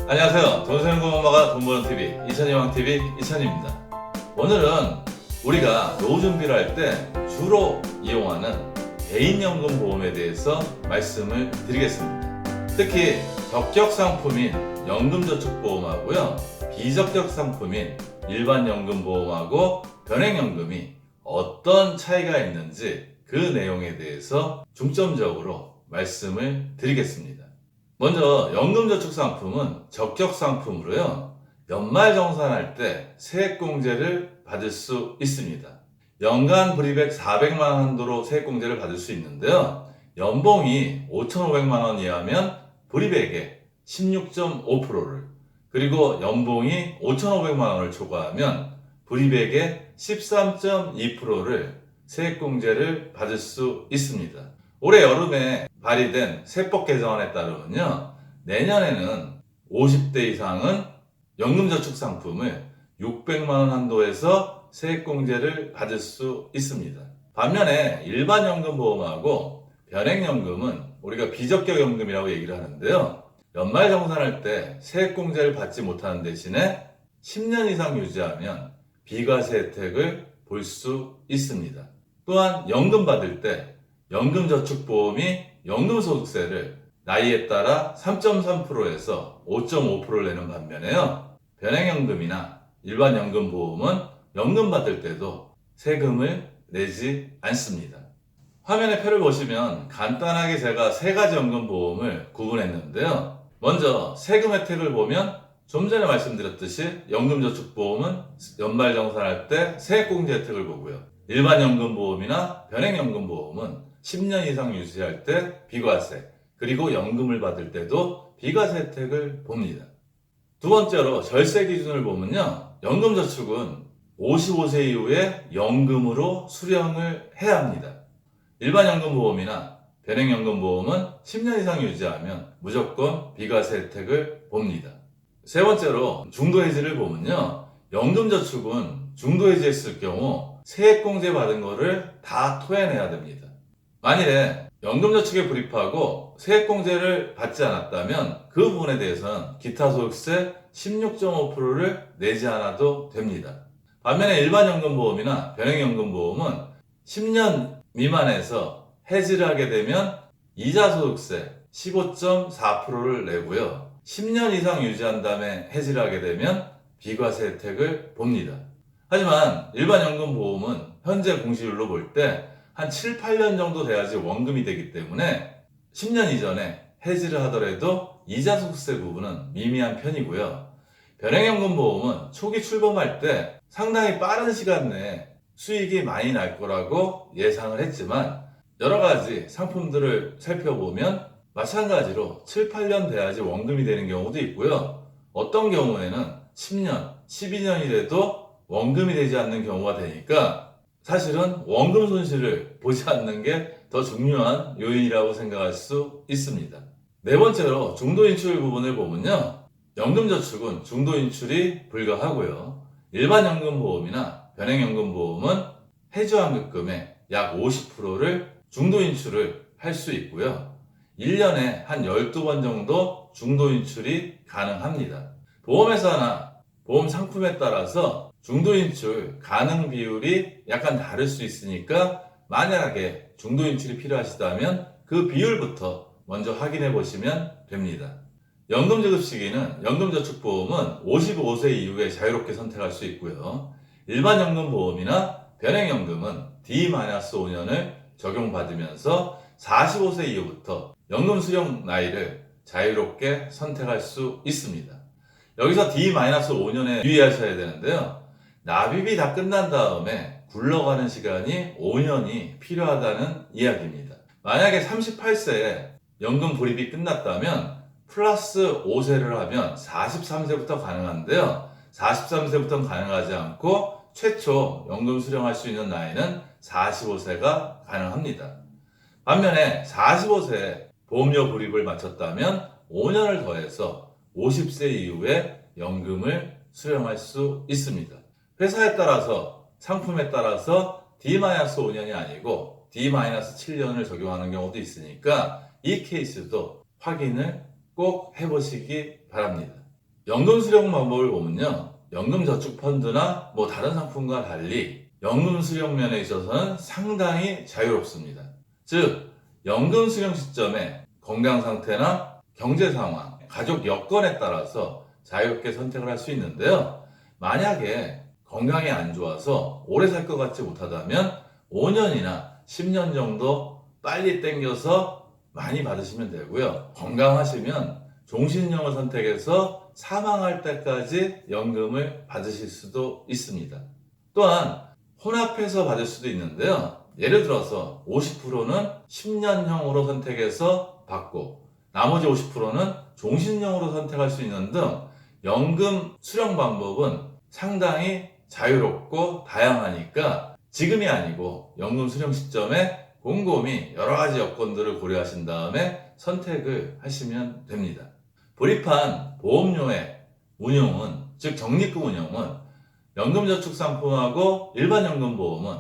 안녕하세요. 돈 쓰는 엄마가 돈 버는 TV 이천희왕TV 이천희입니다. 오늘은 우리가 노후 준비를 할 때 주로 이용하는 개인연금 보험에 대해서 말씀을 드리겠습니다. 특히 적격 상품인 연금저축보험하고요, 비적격 상품인 일반연금보험하고 변액연금이 어떤 차이가 있는지 그 내용에 대해서 중점적으로 말씀을 드리겠습니다. 먼저 연금저축상품은 적격상품으로요, 연말정산할 때 세액공제를 받을 수 있습니다. 연간 불이백 400만 원 한도로 세액공제를 받을 수 있는데요, 연봉이 5,500만 원 이하면 불이백의 16.5%를, 그리고 연봉이 5,500만 원을 초과하면 불이백의 13.2%를 세액공제를 받을 수 있습니다. 올해 여름에 발의된 세법 개정안에 따르면요, 내년에는 50대 이상은 연금저축 상품을 600만 원 한도에서 세액공제를 받을 수 있습니다. 반면에 일반연금보험하고 변액연금은 우리가 비적격 연금이라고 얘기를 하는데요, 연말정산할 때 세액공제를 받지 못하는 대신에 10년 이상 유지하면 비과세 혜택을 볼 수 있습니다. 또한 연금 받을 때 연금저축보험이 연금소득세를 나이에 따라 3.3%에서 5.5%를 내는 반면에요, 변액연금이나 일반연금보험은 연금 받을 때도 세금을 내지 않습니다. 화면의 표를 보시면 간단하게 제가 세 가지 연금보험을 구분했는데요, 먼저 세금 혜택을 보면 좀 전에 말씀드렸듯이 연금저축보험은 연말정산할 때 세액공제 혜택을 보고요, 일반연금보험이나 변액연금보험은 10년 이상 유지할 때 비과세, 그리고 연금을 받을 때도 비과세 혜택을 봅니다. 두 번째로 절세 기준을 보면요, 연금저축은 55세 이후에 연금으로 수령을 해야 합니다. 일반연금보험이나 변액연금보험은 10년 이상 유지하면 무조건 비과세 혜택을 봅니다. 세 번째로 중도해지를 보면요, 연금저축은 중도해지했을 경우 세액공제 받은 거를 다 토해내야 됩니다. 만일에 연금저축에 불입하고 세액공제를 받지 않았다면 그 부분에 대해서는 기타소득세 16.5%를 내지 않아도 됩니다. 반면에 일반연금보험이나 변액연금보험은 10년 미만에서 해지를 하게 되면 이자소득세 15.4%를 내고요, 10년 이상 유지한 다음에 해지를 하게 되면 비과세 혜택을 봅니다. 하지만 일반연금보험은 현재 공시율로 볼 때 한 7, 8년 정도 돼야지 원금이 되기 때문에 10년 이전에 해지를 하더라도 이자소득세 부분은 미미한 편이고요, 변액연금보험은 초기 출범할 때 상당히 빠른 시간 내에 수익이 많이 날 거라고 예상을 했지만 여러 가지 상품들을 살펴보면 마찬가지로 7, 8년 돼야지 원금이 되는 경우도 있고요, 어떤 경우에는 10년, 12년이 돼도 원금이 되지 않는 경우가 되니까 사실은 원금 손실을 보지 않는 게 더 중요한 요인이라고 생각할 수 있습니다. 네 번째로 중도인출 부분을 보면요, 연금저축은 중도인출이 불가하고요, 일반연금보험이나 변액연금보험은 해지환급금의 약 50%를 중도인출을 할 수 있고요, 1년에 한 12번 정도 중도인출이 가능합니다. 보험회사나 보험 상품에 따라서 중도인출 가능 비율이 약간 다를 수 있으니까 만약에 중도인출이 필요하시다면 그 비율부터 먼저 확인해 보시면 됩니다. 연금지급 시기는 연금저축보험은 55세 이후에 자유롭게 선택할 수 있고요, 일반연금보험이나 변액연금은 D-5년을 적용받으면서 45세 이후부터 연금 수령 나이를 자유롭게 선택할 수 있습니다. 여기서 D-5년에 유의하셔야 되는데요, 납입이 다 끝난 다음에 굴러가는 시간이 5년이 필요하다는 이야기입니다. 만약에 38세에 연금 불입이 끝났다면 플러스 5세를 하면 43세부터 가능한데요, 43세부터는 가능하지 않고 최초 연금 수령할 수 있는 나이는 45세가 가능합니다. 반면에 45세에 보험료 불입을 마쳤다면 5년을 더해서 50세 이후에 연금을 수령할 수 있습니다. 회사에 따라서, 상품에 따라서 D-5년이 아니고 D-7년을 적용하는 경우도 있으니까 이 케이스도 확인을 꼭 해보시기 바랍니다. 연금 수령 방법을 보면요, 연금저축펀드나 다른 상품과 달리 연금 수령 면에 있어서는 상당히 자유롭습니다. 즉, 연금 수령 시점에 건강 상태나 경제 상황, 가족 여건에 따라서 자유롭게 선택을 할 수 있는데요. 만약에 건강이 안 좋아서 오래 살 것 같지 못하다면 5년이나 10년 정도 빨리 땡겨서 많이 받으시면 되고요. 건강하시면 종신형을 선택해서 사망할 때까지 연금을 받으실 수도 있습니다. 또한 혼합해서 받을 수도 있는데요. 예를 들어서 50%는 10년형으로 선택해서 받고 나머지 50%는 종신형으로 선택할 수 있는 등 연금 수령 방법은 상당히 자유롭고 다양하니까 지금이 아니고 연금 수령 시점에 곰곰이 여러 가지 여건들을 고려하신 다음에 선택을 하시면 됩니다. 불입한 보험료의 운용은, 즉 적립금 운용은 연금저축 상품하고 일반연금보험은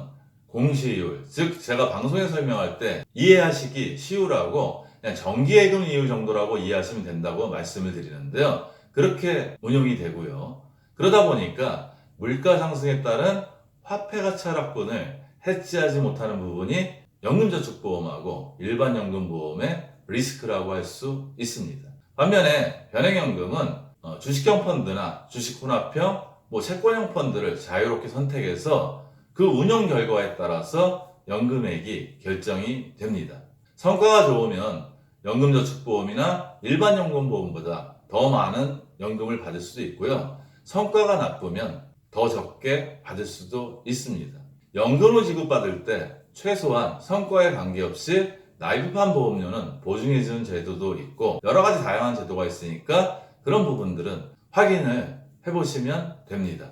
공시이율, 즉 제가 방송에 설명할 때 이해하시기 쉬우라고 그냥 정기예금 이율 정도라고 이해하시면 된다고 말씀을 드리는데요. 그렇게 운용이 되고요. 그러다 보니까 물가 상승에 따른 화폐 가치 하락분을 해지하지 못하는 부분이 연금저축보험하고 일반연금보험의 리스크라고 할 수 있습니다. 반면에 변액연금은 주식형 펀드나 주식혼합형, 채권형 펀드를 자유롭게 선택해서 그 운용 결과에 따라서 연금액이 결정이 됩니다. 성과가 좋으면 연금저축보험이나 일반연금보험보다 더 많은 연금을 받을 수도 있고요. 성과가 나쁘면 더 적게 받을 수도 있습니다. 연금을 지급받을 때 최소한 성과에 관계없이 나이프판 보험료는 보증해주는 제도도 있고 여러 가지 다양한 제도가 있으니까 그런 부분들은 확인을 해보시면 됩니다.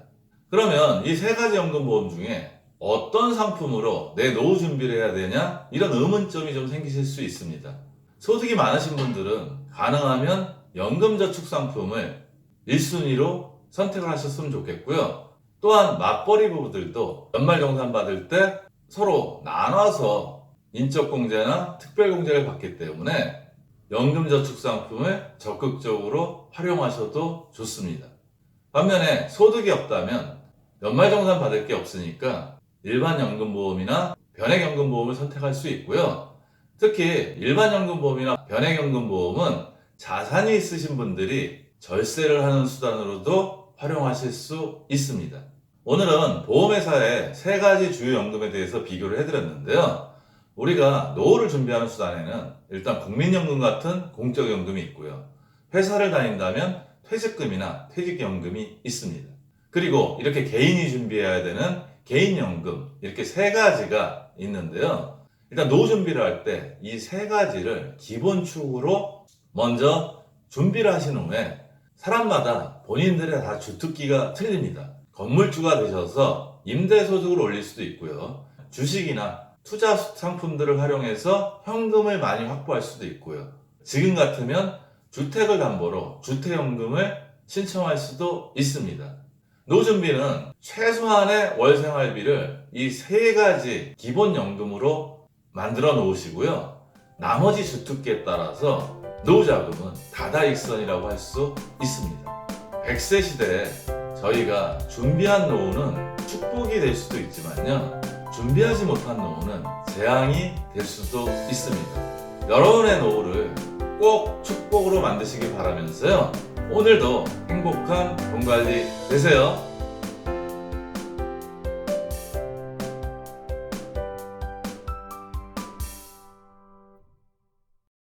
그러면 이 세 가지 연금보험 중에 어떤 상품으로 내 노후 준비를 해야 되냐? 이런 의문점이 좀 생기실 수 있습니다. 소득이 많으신 분들은 가능하면 연금저축 상품을 1순위로 선택을 하셨으면 좋겠고요. 또한 맞벌이 부부들도 연말정산 받을 때 서로 나눠서 인적공제나 특별공제를 받기 때문에 연금저축 상품을 적극적으로 활용하셔도 좋습니다. 반면에 소득이 없다면 연말정산 받을 게 없으니까 일반연금보험이나 변액연금보험을 선택할 수 있고요. 특히 일반연금보험이나 변액연금보험은 자산이 있으신 분들이 절세를 하는 수단으로도 활용하실 수 있습니다. 오늘은 보험회사의 세 가지 주요 연금에 대해서 비교를 해드렸는데요. 우리가 노후를 준비하는 수단에는 일단 국민연금 같은 공적연금이 있고요. 회사를 다닌다면 퇴직금이나 퇴직연금이 있습니다. 그리고 이렇게 개인이 준비해야 되는 개인연금, 이렇게 세 가지가 있는데요. 일단 노후 준비를 할 때 이 세 가지를 기본축으로 먼저 준비를 하신 후에 사람마다 본인들의 다 주특기가 틀립니다. 건물주가 되셔서 임대소득을 올릴 수도 있고요. 주식이나 투자 상품들을 활용해서 현금을 많이 확보할 수도 있고요. 지금 같으면 주택을 담보로 주택연금을 신청할 수도 있습니다. 노후준비는 최소한의 월생활비를 이 세 가지 기본연금으로 만들어 놓으시고요. 나머지 주특기에 따라서 노후자금은 다다익선이라고 할 수 있습니다. 100세 시대에 저희가 준비한 노후는 축복이 될 수도 있지만요. 준비하지 못한 노후는 재앙이 될 수도 있습니다. 여러분의 노후를 꼭 축복으로 만드시기 바라면서요. 오늘도 행복한 돈 관리 되세요.